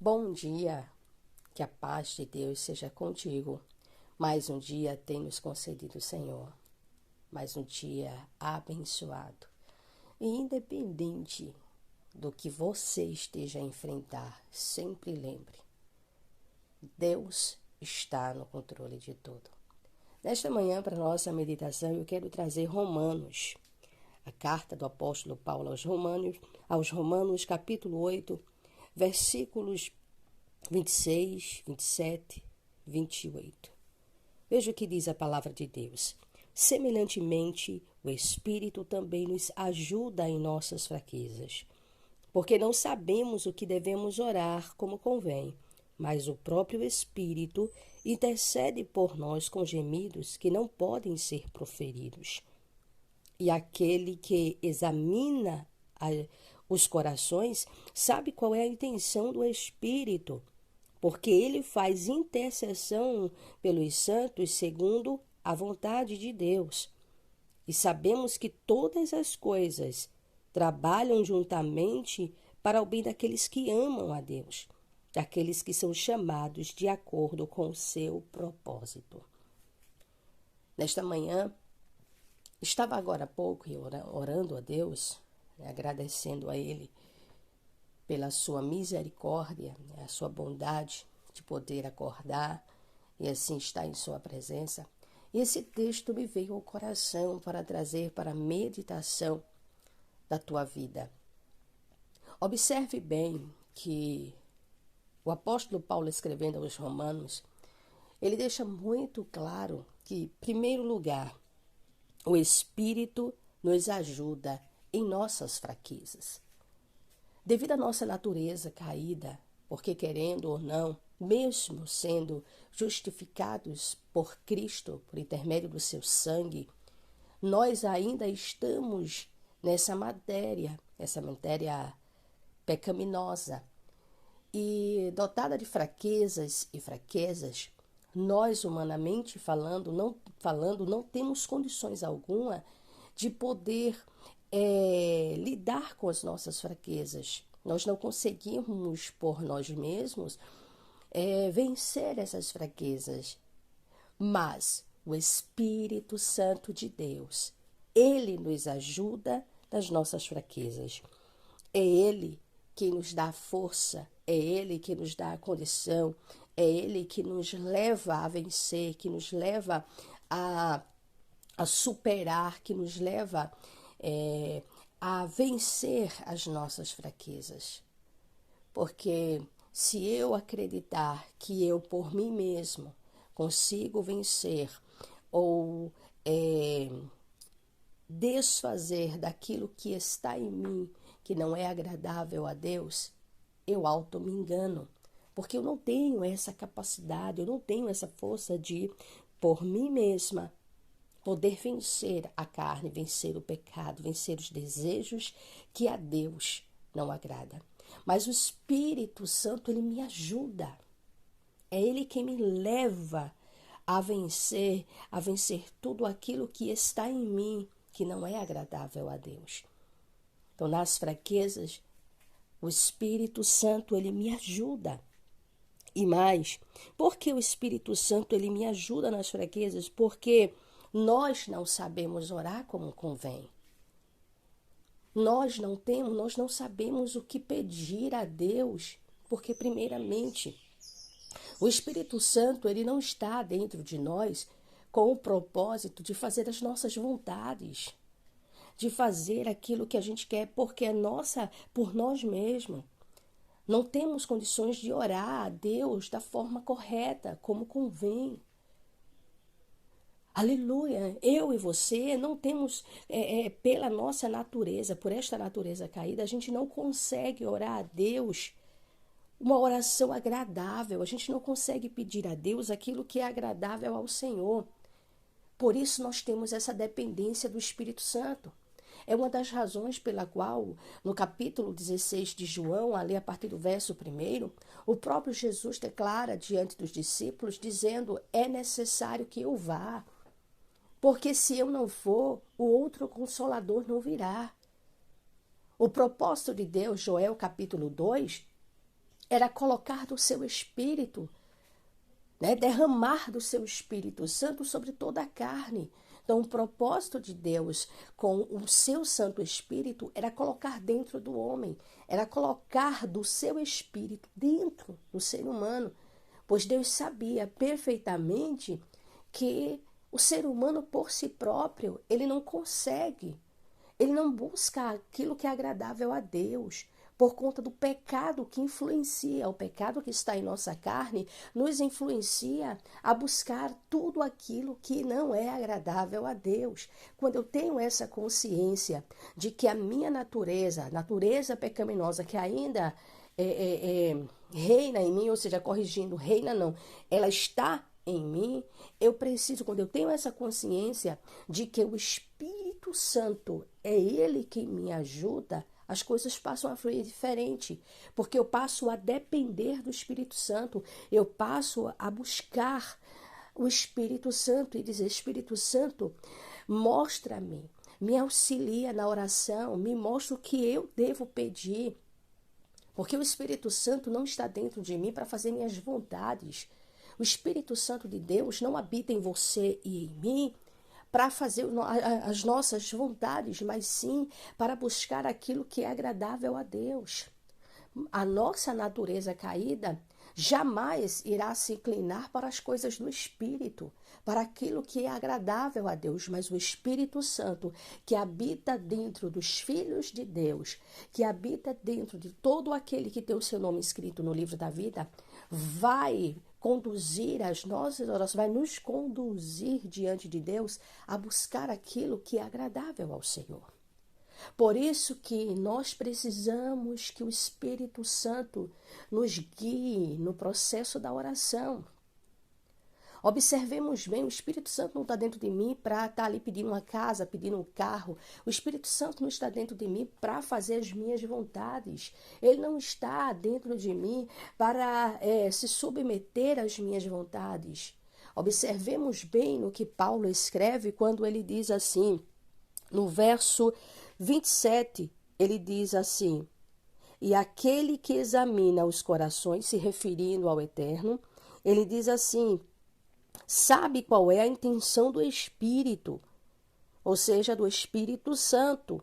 Bom dia, que a paz de Deus seja contigo. Mais um dia tem nos concedido o Senhor, mais um dia abençoado. E independente do que você esteja a enfrentar, sempre lembre, Deus está no controle de tudo. Nesta manhã, para a nossa meditação, eu quero trazer Romanos, a carta do apóstolo Paulo aos Romanos, capítulo 8, versículos 26, 27, 28. Veja o que diz a palavra de Deus. Semelhantemente, o Espírito também nos ajuda em nossas fraquezas, porque não sabemos o que devemos orar como convém, mas o próprio Espírito intercede por nós com gemidos que não podem ser proferidos. E aquele que examina os corações sabe qual é a intenção do Espírito, porque ele faz intercessão pelos santos segundo a vontade de Deus. E sabemos que todas as coisas trabalham juntamente para o bem daqueles que amam a Deus, daqueles que são chamados de acordo com o seu propósito. Nesta manhã, estava agora há pouco orando a Deus, agradecendo a Ele pela sua misericórdia, a sua bondade de poder acordar e assim estar em sua presença. E esse texto me veio ao coração para trazer para a meditação da tua vida. Observe bem que o apóstolo Paulo, escrevendo aos Romanos, ele deixa muito claro que, em primeiro lugar, o Espírito nos ajuda em nossas fraquezas. Devido à nossa natureza caída, porque querendo ou não, mesmo sendo justificados por Cristo, por intermédio do seu sangue, nós ainda estamos nessa matéria, essa matéria pecaminosa. E dotada de fraquezas e fraquezas, nós, humanamente não temos condições alguma de poder lidar com as nossas fraquezas. Nós não conseguimos, por nós mesmos, vencer essas fraquezas. Mas o Espírito Santo de Deus, Ele nos ajuda nas nossas fraquezas. É Ele que nos dá força, é Ele que nos dá a condição, é Ele que nos leva a vencer, que nos leva a superar, que nos leva a vencer as nossas fraquezas. Porque se eu acreditar que eu por mim mesmo consigo vencer ou desfazer daquilo que está em mim, que não é agradável a Deus, eu auto me engano. Porque eu não tenho essa capacidade, eu não tenho essa força de, por mim mesma, poder vencer a carne, vencer o pecado, vencer os desejos que a Deus não agrada. Mas o Espírito Santo, ele me ajuda. É Ele quem me leva a vencer tudo aquilo que está em mim, que não é agradável a Deus. Então, nas fraquezas, o Espírito Santo, ele me ajuda. E mais, porque o Espírito Santo, ele me ajuda nas fraquezas? Porque nós não sabemos orar como convém. Nós não sabemos o que pedir a Deus, porque primeiramente o Espírito Santo, ele não está dentro de nós com o propósito de fazer as nossas vontades, de fazer aquilo que a gente quer, porque é por nós mesmos. Não temos condições de orar a Deus da forma correta, como convém. Aleluia! Eu e você não temos, pela nossa natureza, por esta natureza caída, a gente não consegue orar a Deus uma oração agradável. A gente não consegue pedir a Deus aquilo que é agradável ao Senhor. Por isso nós temos essa dependência do Espírito Santo. É uma das razões pela qual, no capítulo 16 de João, ali a partir do verso 1, o próprio Jesus declara diante dos discípulos, dizendo: é necessário que eu vá, porque se eu não for, o outro Consolador não virá. O propósito de Deus, Joel capítulo 2, era colocar do seu Espírito, né? Derramar do seu Espírito Santo sobre toda a carne. Então, o propósito de Deus com o seu Santo Espírito era colocar dentro do homem, era colocar do seu Espírito dentro do ser humano, pois Deus sabia perfeitamente que o ser humano por si próprio, ele não consegue, ele não busca aquilo que é agradável a Deus, por conta do pecado que influencia, o pecado que está em nossa carne, nos influencia a buscar tudo aquilo que não é agradável a Deus. Quando eu tenho essa consciência de que a minha natureza, a natureza pecaminosa que ainda reina em mim, ou seja, corrigindo, reina não, ela está em mim, eu preciso, quando eu tenho essa consciência de que o Espírito Santo é Ele que me ajuda, as coisas passam a fluir diferente, porque eu passo a depender do Espírito Santo, eu passo a buscar o Espírito Santo e dizer: Espírito Santo, mostra-me, me auxilia na oração, me mostra o que eu devo pedir, porque o Espírito Santo não está dentro de mim para fazer minhas vontades. O Espírito Santo de Deus não habita em você e em mim para fazer as nossas vontades, mas sim para buscar aquilo que é agradável a Deus. A nossa natureza caída jamais irá se inclinar para as coisas do Espírito, para aquilo que é agradável a Deus, mas o Espírito Santo, que habita dentro dos filhos de Deus, que habita dentro de todo aquele que tem o seu nome escrito no livro da vida, vai conduzir as nossas orações, vai nos conduzir diante de Deus a buscar aquilo que é agradável ao Senhor. Por isso que nós precisamos que o Espírito Santo nos guie no processo da oração. Observemos bem, o Espírito Santo não está dentro de mim para estar ali pedindo uma casa, pedindo um carro. O Espírito Santo não está dentro de mim para fazer as minhas vontades. Ele não está dentro de mim para se submeter às minhas vontades. Observemos bem no que Paulo escreve quando ele diz assim, no verso 27, ele diz assim: e aquele que examina os corações, se referindo ao Eterno, ele diz assim: sabe qual é a intenção do Espírito, ou seja, do Espírito Santo,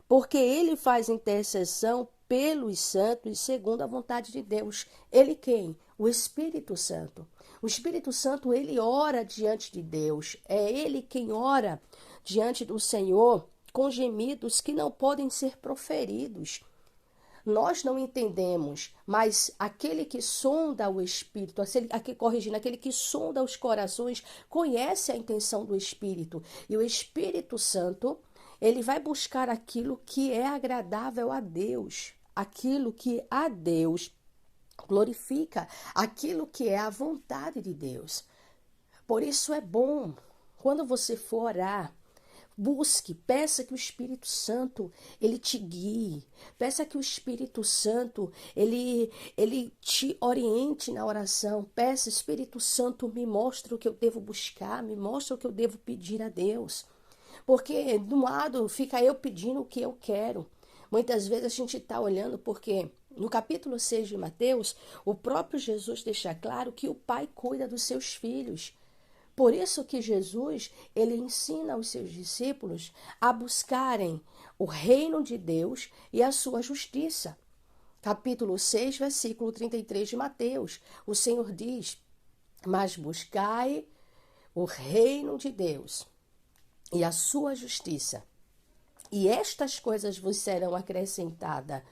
porque ele faz intercessão pelos santos segundo a vontade de Deus. Ele quem? O Espírito Santo. O Espírito Santo, ele ora diante de Deus. É ele quem ora diante do Senhor com gemidos que não podem ser proferidos. Nós não entendemos, mas aquele que sonda o Espírito, aquele que sonda os corações, conhece a intenção do Espírito. E o Espírito Santo, ele vai buscar aquilo que é agradável a Deus, aquilo que a Deus glorifica, aquilo que é a vontade de Deus. Por isso é bom, quando você for orar, busque, peça que o Espírito Santo, ele te guie. Peça que o Espírito Santo, ele te oriente na oração. Peça, Espírito Santo, me mostra o que eu devo buscar, me mostra o que eu devo pedir a Deus. Porque, de um lado, fica eu pedindo o que eu quero. Muitas vezes a gente está olhando porque no capítulo 6 de Mateus, o próprio Jesus deixa claro que o Pai cuida dos seus filhos. Por isso que Jesus, ele ensina aos seus discípulos a buscarem o reino de Deus e a sua justiça. Capítulo 6, versículo 33 de Mateus. O Senhor diz: mas buscai o reino de Deus e a sua justiça, e estas coisas vos serão acrescentadas.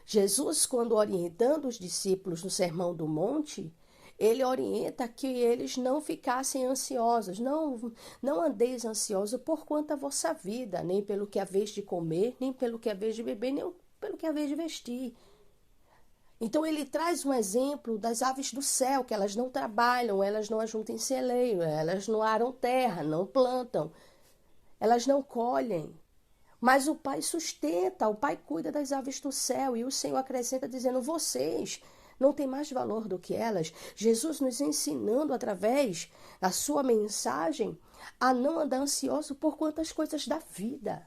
Jesus, quando orientando os discípulos no Sermão do Monte, ele orienta que eles não ficassem ansiosos, não andeis ansiosos por quanto a vossa vida, nem pelo que haveis de comer, nem pelo que haveis de beber, nem pelo que haveis de vestir. Então ele traz um exemplo das aves do céu, que elas não trabalham, elas não ajuntam celeiro, elas não aram terra, não plantam, elas não colhem. Mas o Pai sustenta, o Pai cuida das aves do céu, e o Senhor acrescenta dizendo: vocês não tem mais valor do que elas. Jesus nos ensinando através da sua mensagem a não andar ansioso por quantas coisas da vida,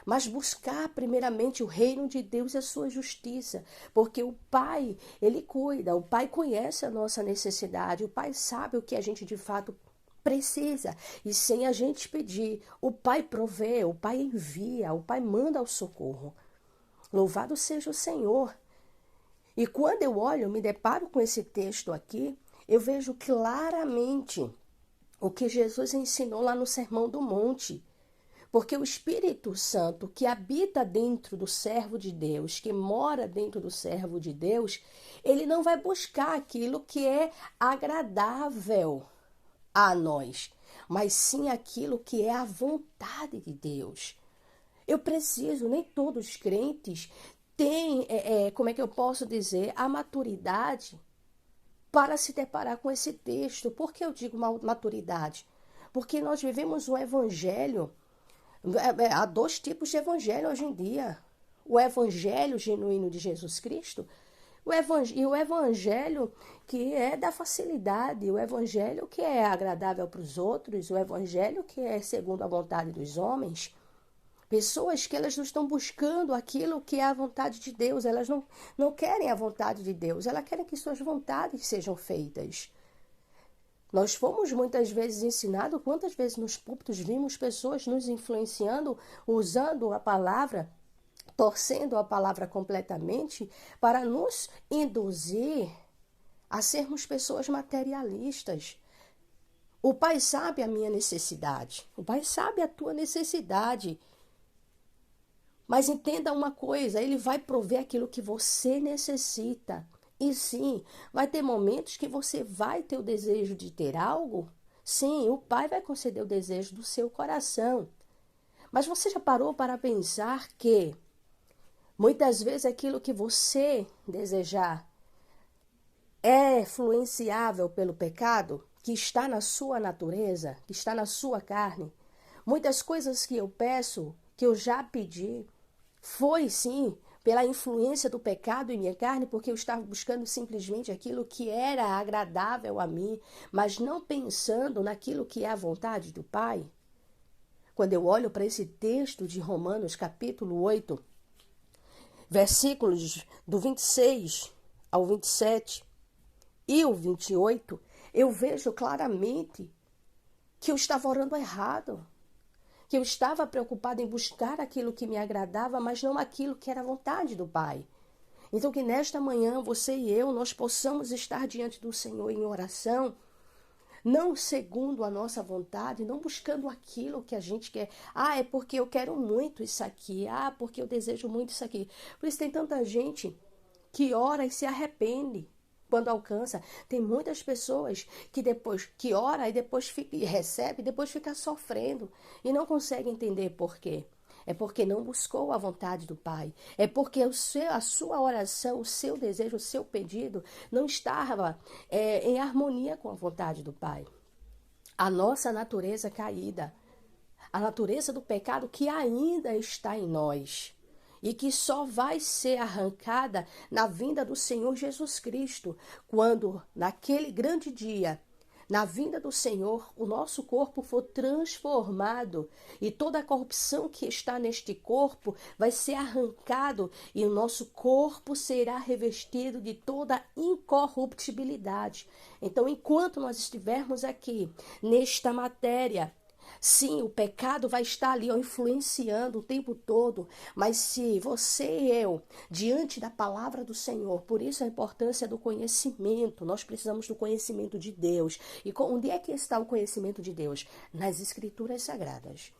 mas buscar primeiramente o reino de Deus e a sua justiça, porque o Pai, Ele cuida, o Pai conhece a nossa necessidade, o Pai sabe o que a gente de fato precisa, e sem a gente pedir, o Pai provê, o Pai envia, o Pai manda ao socorro. Louvado seja o Senhor. E quando eu olho, eu me deparo com esse texto aqui, eu vejo claramente o que Jesus ensinou lá no Sermão do Monte. Porque o Espírito Santo que habita dentro do servo de Deus, que mora dentro do servo de Deus, ele não vai buscar aquilo que é agradável a nós, mas sim aquilo que é a vontade de Deus. Eu preciso, nem todos os crentes têm, como é que eu posso dizer, a maturidade para se deparar com esse texto. Por que eu digo maturidade? Porque nós vivemos um evangelho. Há dois tipos de evangelho hoje em dia. O evangelho genuíno de Jesus Cristo e o evangelho que é da facilidade, o evangelho que é agradável para os outros, o evangelho que é segundo a vontade dos homens. Pessoas que elas não estão buscando aquilo que é a vontade de Deus, elas não querem a vontade de Deus, elas querem que suas vontades sejam feitas. Nós fomos muitas vezes ensinados, quantas vezes nos púlpitos vimos pessoas nos influenciando, usando a palavra, torcendo a palavra completamente, para nos induzir a sermos pessoas materialistas. O Pai sabe a minha necessidade, o Pai sabe a tua necessidade. Mas entenda uma coisa, Ele vai prover aquilo que você necessita. E sim, vai ter momentos que você vai ter o desejo de ter algo. Sim, o Pai vai conceder o desejo do seu coração. Mas você já parou para pensar que muitas vezes aquilo que você desejar é influenciável pelo pecado que está na sua natureza, que está na sua carne? Muitas coisas que eu peço, que eu já pedi, foi sim pela influência do pecado em minha carne, porque eu estava buscando simplesmente aquilo que era agradável a mim, mas não pensando naquilo que é a vontade do Pai. Quando eu olho para esse texto de Romanos, capítulo 8, versículos do 26 ao 27 e o 28, eu vejo claramente que eu estava orando errado. Que eu estava preocupada em buscar aquilo que me agradava, mas não aquilo que era a vontade do Pai. Então que nesta manhã, você e eu, nós possamos estar diante do Senhor em oração, não segundo a nossa vontade, não buscando aquilo que a gente quer. Ah, é porque eu quero muito isso aqui. Ah, porque eu desejo muito isso aqui. Por isso tem tanta gente que ora e se arrepende quando alcança. Tem muitas pessoas que depois que ora e depois fica, e recebe, e depois fica sofrendo e não consegue entender por quê. É porque não buscou a vontade do Pai. É porque a sua oração, o seu desejo, o seu pedido não estava em harmonia com a vontade do Pai. A nossa natureza caída, a natureza do pecado que ainda está em nós e que só vai ser arrancada na vinda do Senhor Jesus Cristo, quando naquele grande dia, na vinda do Senhor, o nosso corpo for transformado e toda a corrupção que está neste corpo vai ser arrancado e o nosso corpo será revestido de toda incorruptibilidade. Então, enquanto nós estivermos aqui nesta matéria, sim, o pecado vai estar ali, ó, influenciando o tempo todo, mas se você e eu, diante da palavra do Senhor, por isso a importância do conhecimento, nós precisamos do conhecimento de Deus. E onde é que está o conhecimento de Deus? Nas Escrituras Sagradas.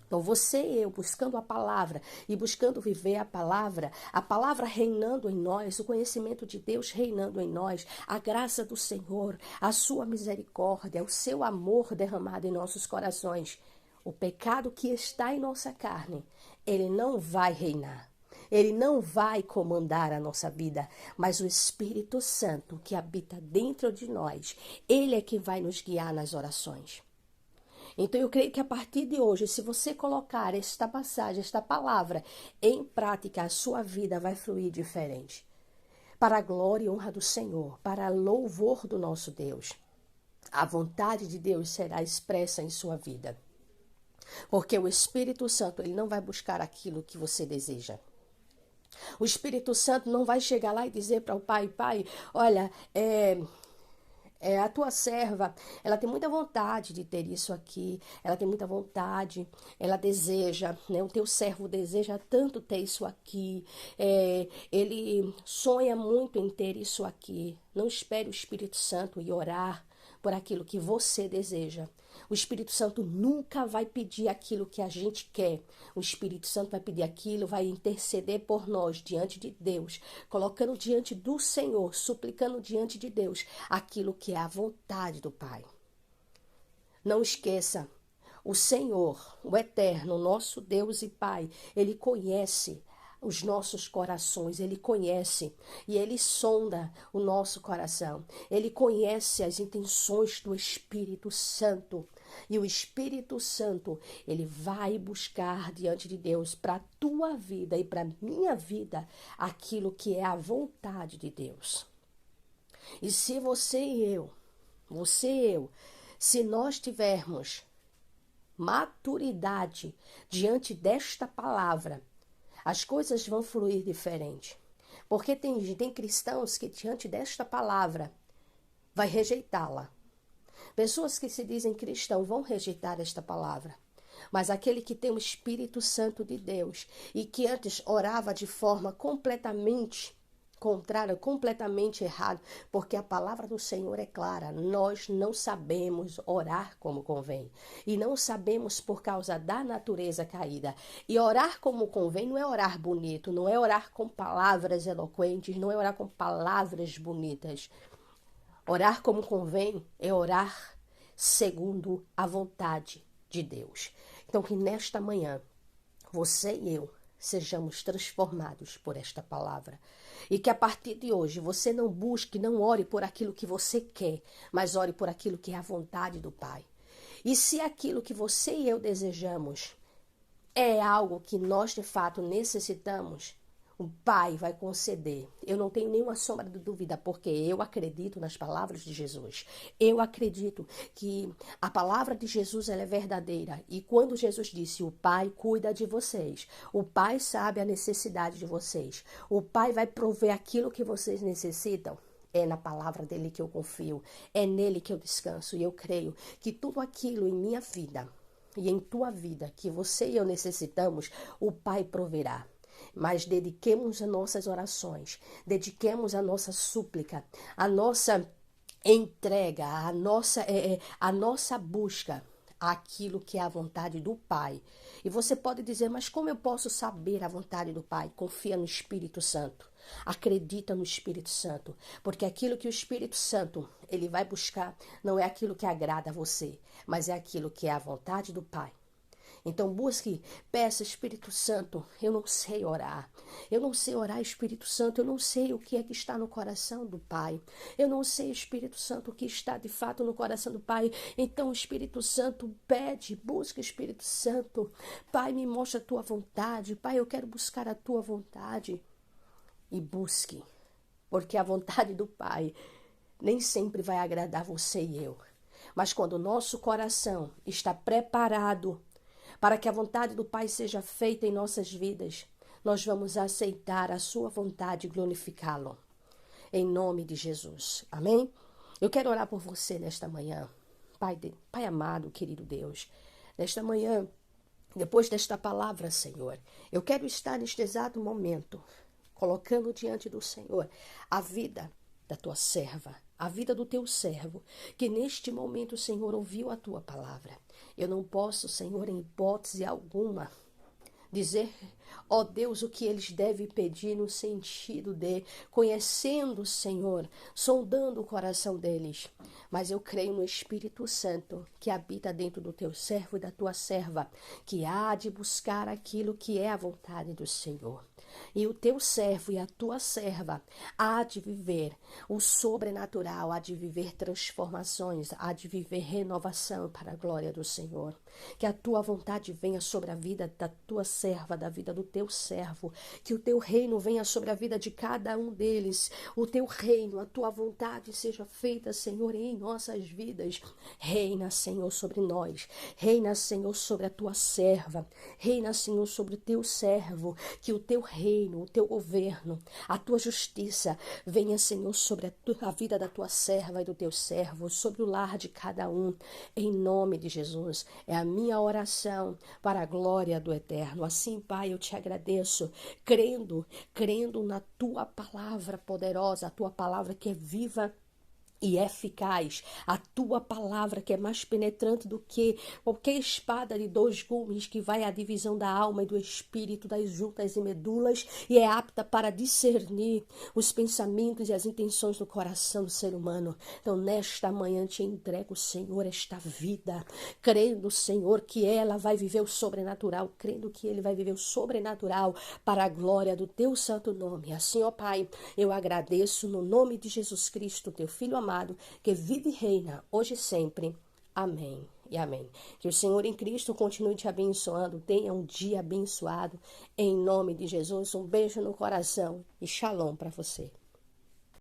Então, você e eu, buscando a palavra e buscando viver a palavra reinando em nós, o conhecimento de Deus reinando em nós, a graça do Senhor, a sua misericórdia, o seu amor derramado em nossos corações. O pecado que está em nossa carne, ele não vai reinar. Ele não vai comandar a nossa vida, mas o Espírito Santo que habita dentro de nós, ele é que vai nos guiar nas orações. Então, eu creio que a partir de hoje, se você colocar esta passagem, esta palavra em prática, a sua vida vai fluir diferente. Para a glória e honra do Senhor, para louvor do nosso Deus. A vontade de Deus será expressa em sua vida. Porque o Espírito Santo, ele não vai buscar aquilo que você deseja. O Espírito Santo não vai chegar lá e dizer para o pai, pai, olha, a tua serva, ela tem muita vontade de ter isso aqui, ela tem muita vontade, ela deseja, né? O teu servo deseja tanto ter isso aqui, ele sonha muito em ter isso aqui. Não espere o Espírito Santo e orar por aquilo que você deseja. O Espírito Santo nunca vai pedir aquilo que a gente quer. O Espírito Santo vai pedir aquilo, vai interceder por nós diante de Deus, colocando diante do Senhor, suplicando diante de Deus aquilo que é a vontade do Pai. Não esqueça, o Senhor, o Eterno, nosso Deus e Pai, Ele conhece os nossos corações, Ele conhece e Ele sonda o nosso coração. Ele conhece as intenções do Espírito Santo. E o Espírito Santo, ele vai buscar diante de Deus para a tua vida e para a minha vida aquilo que é a vontade de Deus. E se você e eu, se nós tivermos maturidade diante desta palavra, as coisas vão fluir diferente. Porque tem cristãos que diante desta palavra vai rejeitá-la. Pessoas que se dizem cristão vão rejeitar esta palavra. Mas aquele que tem o Espírito Santo de Deus e que antes orava de forma completamente contrária, completamente errada, porque a palavra do Senhor é clara, nós não sabemos orar como convém. E não sabemos por causa da natureza caída. E orar como convém não é orar bonito, não é orar com palavras eloquentes, não é orar com palavras bonitas. Orar como convém é orar segundo a vontade de Deus. Então, que nesta manhã, você e eu sejamos transformados por esta palavra. E que a partir de hoje, você não busque, não ore por aquilo que você quer, mas ore por aquilo que é a vontade do Pai. E se aquilo que você e eu desejamos é algo que nós de fato necessitamos, o Pai vai conceder. Eu não tenho nenhuma sombra de dúvida, porque eu acredito nas palavras de Jesus. Eu acredito que a palavra de Jesus ela é verdadeira. E quando Jesus disse, o Pai cuida de vocês, o Pai sabe a necessidade de vocês, o Pai vai prover aquilo que vocês necessitam, é na palavra dele que eu confio, é nele que eu descanso. E eu creio que tudo aquilo em minha vida e em tua vida que você e eu necessitamos, o Pai proverá. Mas dediquemos as nossas orações, dediquemos a nossa súplica, a nossa entrega, a nossa busca àquilo que é a vontade do Pai. E você pode dizer, mas como eu posso saber a vontade do Pai? Confia no Espírito Santo. Acredita no Espírito Santo, porque aquilo que o Espírito Santo ele vai buscar não é aquilo que agrada a você, mas é aquilo que é a vontade do Pai. Então busque, peça, Espírito Santo, eu não sei orar. Eu não sei orar, Espírito Santo, eu não sei o que é que está no coração do Pai. Eu não sei, Espírito Santo, o que está de fato no coração do Pai. Então, Espírito Santo, pede, busca, Espírito Santo. Pai, me mostra a tua vontade. Pai, eu quero buscar a tua vontade. E busque, porque a vontade do Pai nem sempre vai agradar você e eu. Mas quando o nosso coração está preparado para que a vontade do Pai seja feita em nossas vidas, nós vamos aceitar a sua vontade e glorificá-lo. Em nome de Jesus. Amém? Eu quero orar por você nesta manhã. Pai amado, querido Deus, nesta manhã, depois desta palavra, Senhor, eu quero estar neste exato momento, colocando diante do Senhor a vida da tua serva, a vida do teu servo, que neste momento, Senhor, ouviu a tua palavra. Eu não posso, Senhor, em hipótese alguma, dizer, ó Deus, o que eles devem pedir no sentido de conhecendo, Senhor, sondando o coração deles. Mas eu creio no Espírito Santo que habita dentro do teu servo e da tua serva, que há de buscar aquilo que é a vontade do Senhor. E o teu servo e a tua serva há de viver o sobrenatural, há de viver transformações, há de viver renovação para a glória do Senhor. Que a tua vontade venha sobre a vida da tua serva, da vida do teu servo. Que o teu reino venha sobre a vida de cada um deles. O teu reino, a tua vontade seja feita, Senhor, em nossas vidas. Reina, Senhor, sobre nós. Reina, Senhor, sobre a tua serva. Reina, Senhor, sobre o teu servo. Que o teu reino, o teu governo, a tua justiça venha, Senhor, sobre a vida da tua serva e do teu servo, sobre o lar de cada um. Em nome de Jesus. É a minha oração para a glória do Eterno. Assim, Pai, eu te agradeço, crendo na tua palavra poderosa, a tua palavra que é viva e eficaz, a tua palavra que é mais penetrante do que qualquer espada de 2 gumes, que vai à divisão da alma e do espírito, das juntas e medulas, e é apta para discernir os pensamentos e as intenções do coração do ser humano. Então, nesta manhã te entrego, Senhor, esta vida, crendo, Senhor, que ela vai viver o sobrenatural, crendo que ele vai viver o sobrenatural para a glória do teu santo nome. Assim, ó Pai, eu agradeço no nome de Jesus Cristo, teu Filho amado, que vive e reina hoje e sempre. Amém e amém. Que o Senhor em Cristo continue te abençoando. Tenha um dia abençoado. Em nome de Jesus, um beijo no coração e shalom para você.